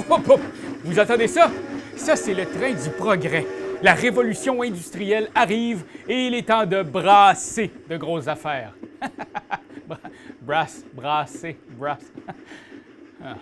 Hop, hop. Vous entendez ça? Ça, c'est le train du progrès. La révolution industrielle arrive et il est temps de brasser de grosses affaires. Brasser. Ah.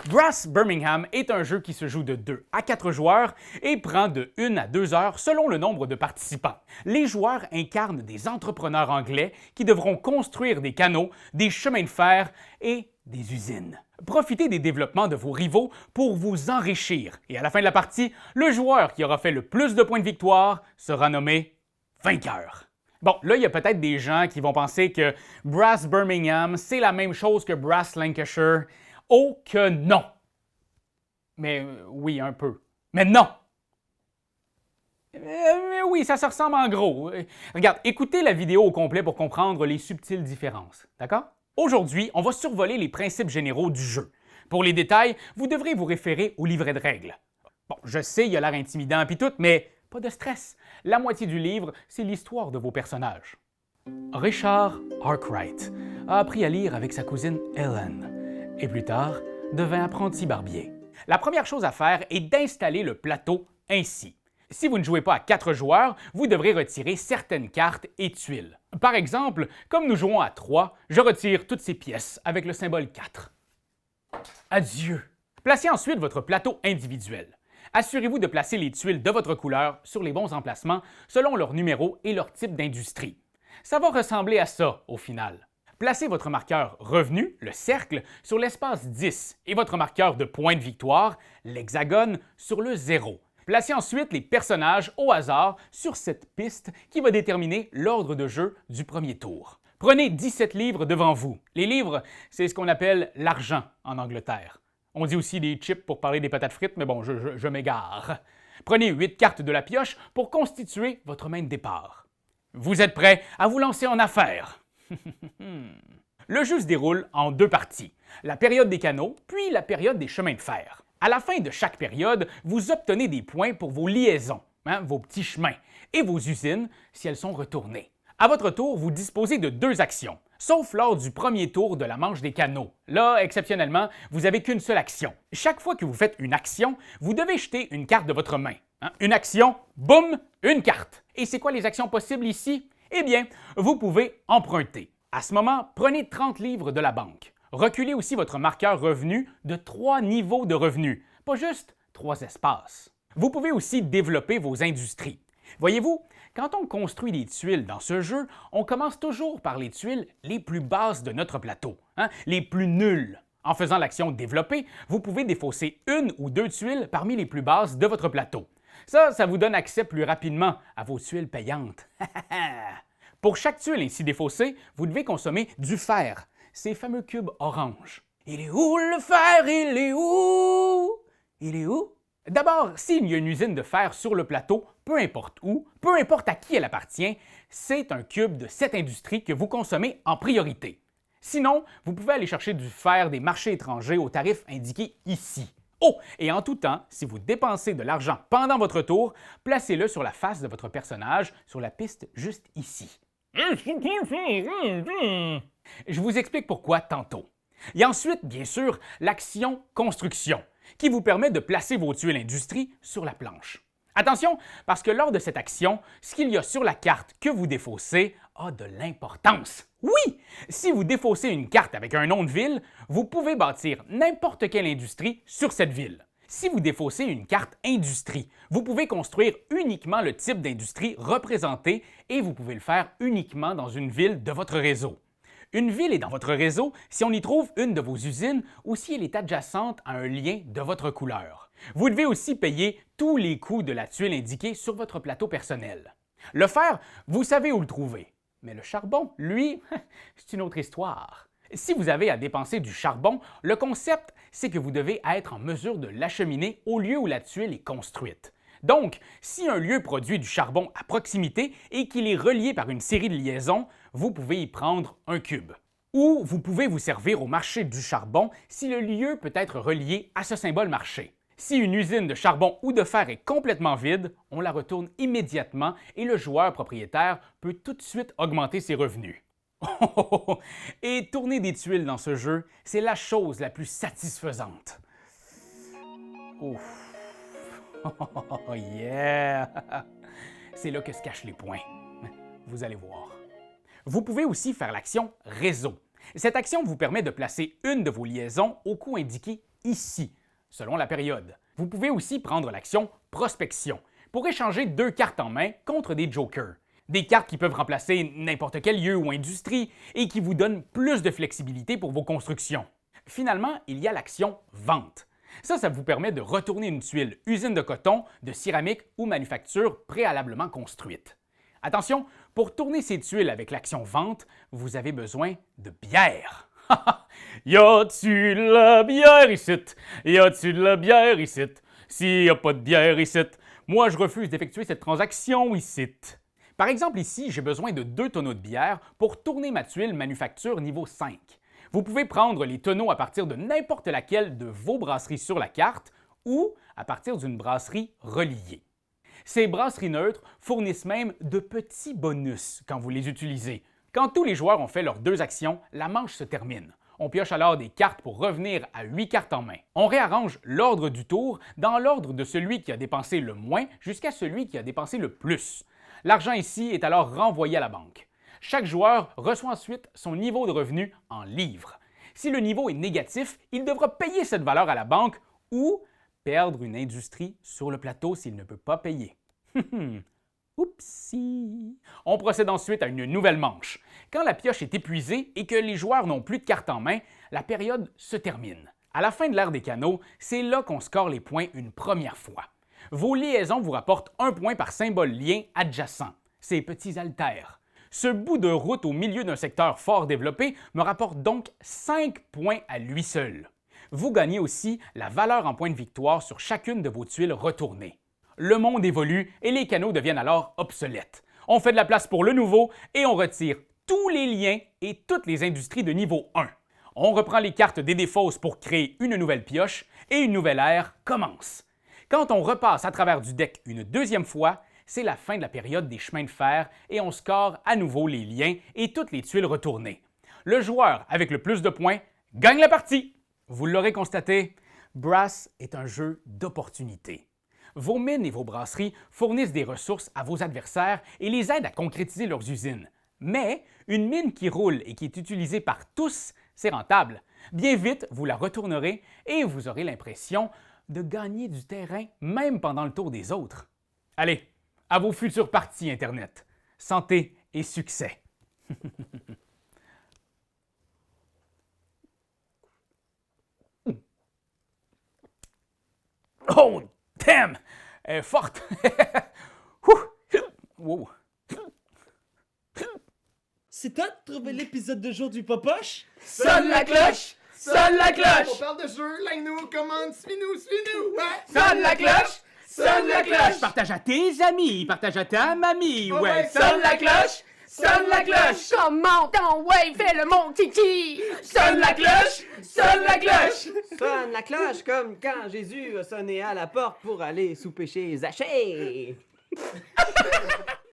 Brass Birmingham est un jeu qui se joue de 2 à 4 joueurs et prend de 1 à 2 heures selon le nombre de participants. Les joueurs incarnent des entrepreneurs anglais qui devront construire des canaux, des chemins de fer et des usines. Profitez des développements de vos rivaux pour vous enrichir et à la fin de la partie, le joueur qui aura fait le plus de points de victoire sera nommé vainqueur. Bon, là, il y a peut-être des gens qui vont penser que Brass Birmingham, c'est la même chose que Brass Lancashire. Oh que non! Mais oui, un peu. Mais non! Mais oui, ça se ressemble en gros. Regarde, écoutez la vidéo au complet pour comprendre les subtiles différences, d'accord? Aujourd'hui, on va survoler les principes généraux du jeu. Pour les détails, vous devrez vous référer au livret de règles. Bon, je sais, il a l'air intimidant pis tout, mais pas de stress. La moitié du livre, c'est l'histoire de vos personnages. Richard Arkwright a appris à lire avec sa cousine Ellen et plus tard devint apprenti barbier. La première chose à faire est d'installer le plateau ainsi. Si vous ne jouez pas à 4 joueurs, vous devrez retirer certaines cartes et tuiles. Par exemple, comme nous jouons à 3, je retire toutes ces pièces avec le symbole 4. Adieu! Placez ensuite votre plateau individuel. Assurez-vous de placer les tuiles de votre couleur sur les bons emplacements selon leur numéro et leur type d'industrie. Ça va ressembler à ça au final. Placez votre marqueur revenu, le cercle, sur l'espace 10 et votre marqueur de points de victoire, l'hexagone, sur le 0. Placez ensuite les personnages au hasard sur cette piste qui va déterminer l'ordre de jeu du premier tour. Prenez 17 livres devant vous. Les livres, c'est ce qu'on appelle l'argent en Angleterre. On dit aussi des chips pour parler des patates frites, mais bon, je m'égare. Prenez 8 cartes de la pioche pour constituer votre main de départ. Vous êtes prêts à vous lancer en affaires? Le jeu se déroule en 2 parties, la période des canaux, puis la période des chemins de fer. À la fin de chaque période, vous obtenez des points pour vos liaisons, vos petits chemins, et vos usines si elles sont retournées. À votre tour, vous disposez de 2 actions, sauf lors du premier tour de la manche des canaux. Là, exceptionnellement, vous n'avez qu'une seule action. Chaque fois que vous faites une action, vous devez jeter une carte de votre main. Une action, boum, une carte. Et c'est quoi les actions possibles ici? Eh bien, vous pouvez emprunter. À ce moment, prenez 30 livres de la banque. Reculez aussi votre marqueur revenu de 3 niveaux de revenus, pas juste 3 espaces. Vous pouvez aussi développer vos industries. Voyez-vous, quand on construit des tuiles dans ce jeu, on commence toujours par les tuiles les plus basses de notre plateau, les plus nulles. En faisant l'action développer, vous pouvez défausser 1 ou 2 tuiles parmi les plus basses de votre plateau. Ça vous donne accès plus rapidement à vos tuiles payantes. Pour chaque tuile ainsi défaussée, vous devez consommer du fer, ces fameux cubes orange. Il est où le fer? Il est où? Il est où? D'abord, s'il y a une usine de fer sur le plateau, peu importe où, peu importe à qui elle appartient, c'est un cube de cette industrie que vous consommez en priorité. Sinon, vous pouvez aller chercher du fer des marchés étrangers au tarif indiqué ici. Oh, et en tout temps, si vous dépensez de l'argent pendant votre tour, placez-le sur la face de votre personnage, sur la piste juste ici. Je vous explique pourquoi tantôt. Et ensuite, bien sûr, l'action construction, qui vous permet de placer vos tuiles industrie sur la planche. Attention, parce que lors de cette action, ce qu'il y a sur la carte que vous défaussez a de l'importance. Oui! Si vous défaussez une carte avec un nom de ville, vous pouvez bâtir n'importe quelle industrie sur cette ville. Si vous défaussez une carte industrie, vous pouvez construire uniquement le type d'industrie représenté et vous pouvez le faire uniquement dans une ville de votre réseau. Une ville est dans votre réseau si on y trouve une de vos usines ou si elle est adjacente à un lien de votre couleur. Vous devez aussi payer tous les coûts de la tuile indiquée sur votre plateau personnel. Le fer, vous savez où le trouver. Mais le charbon, lui, c'est une autre histoire. Si vous avez à dépenser du charbon, le concept, c'est que vous devez être en mesure de l'acheminer au lieu où la tuile est construite. Donc, si un lieu produit du charbon à proximité et qu'il est relié par une série de liaisons, vous pouvez y prendre un cube. Ou vous pouvez vous servir au marché du charbon si le lieu peut être relié à ce symbole marché. Si une usine de charbon ou de fer est complètement vide, on la retourne immédiatement et le joueur propriétaire peut tout de suite augmenter ses revenus. Et tourner des tuiles dans ce jeu, c'est la chose la plus satisfaisante. Ouf. Oh yeah! C'est là que se cachent les points. Vous allez voir. Vous pouvez aussi faire l'action réseau. Cette action vous permet de placer une de vos liaisons au coût indiqué ici, selon la période. Vous pouvez aussi prendre l'action prospection pour échanger 2 cartes en main contre des jokers. Des cartes qui peuvent remplacer n'importe quel lieu ou industrie et qui vous donnent plus de flexibilité pour vos constructions. Finalement, il y a l'action vente. Ça vous permet de retourner une tuile usine de coton, de céramique ou manufacture préalablement construite. Attention, pour tourner ces tuiles avec l'action vente, vous avez besoin de bière. Y a-tu de la bière ici? Y a-tu de la bière ici? S'il n'y a pas de bière ici, moi je refuse d'effectuer cette transaction ici. Par exemple, ici, j'ai besoin de 2 tonneaux de bière pour tourner ma tuile manufacture niveau 5. Vous pouvez prendre les tonneaux à partir de n'importe laquelle de vos brasseries sur la carte ou à partir d'une brasserie reliée. Ces brasseries neutres fournissent même de petits bonus quand vous les utilisez. Quand tous les joueurs ont fait leurs 2 actions, la manche se termine. On pioche alors des cartes pour revenir à 8 cartes en main. On réarrange l'ordre du tour dans l'ordre de celui qui a dépensé le moins jusqu'à celui qui a dépensé le plus. L'argent ici est alors renvoyé à la banque. Chaque joueur reçoit ensuite son niveau de revenu en livres. Si le niveau est négatif, il devra payer cette valeur à la banque ou perdre une industrie sur le plateau s'il ne peut pas payer. Oupsie! On procède ensuite à une nouvelle manche. Quand la pioche est épuisée et que les joueurs n'ont plus de cartes en main, la période se termine. À la fin de l'ère des canaux, c'est là qu'on score les points une première fois. Vos liaisons vous rapportent 1 point par symbole lien adjacent, ces petits haltères. Ce bout de route au milieu d'un secteur fort développé me rapporte donc 5 points à lui seul. Vous gagnez aussi la valeur en points de victoire sur chacune de vos tuiles retournées. Le monde évolue et les canaux deviennent alors obsolètes. On fait de la place pour le nouveau et on retire tous les liens et toutes les industries de niveau 1. On reprend les cartes des défausses pour créer une nouvelle pioche et une nouvelle ère commence. Quand on repasse à travers du deck une deuxième fois, c'est la fin de la période des chemins de fer et on score à nouveau les liens et toutes les tuiles retournées. Le joueur avec le plus de points gagne la partie. Vous l'aurez constaté, Brass est un jeu d'opportunités. Vos mines et vos brasseries fournissent des ressources à vos adversaires et les aident à concrétiser leurs usines. Mais une mine qui roule et qui est utilisée par tous, c'est rentable. Bien vite, vous la retournerez et vous aurez l'impression de gagner du terrain même pendant le tour des autres. Allez, à vos futures parties Internet. Santé et succès! Oh, damn! Elle est forte! Wow. C'est toi de trouver l'épisode de jour du Popoche? Sonne la cloche! Sonne la On cloche! parle de jeu, like-nous, commande, suis-nous, ouais! Sonne la cloche! Sonne la cloche! Partage à tes amis, partage à ta mamie, ouais! ouais, Sonne la cloche! Sonne la cloche! Comment ton ouais, fais le mon titi! Sonne la cloche! Sonne la cloche! Sonne la cloche comme quand Jésus a sonné à la porte pour aller souper chez Zachée.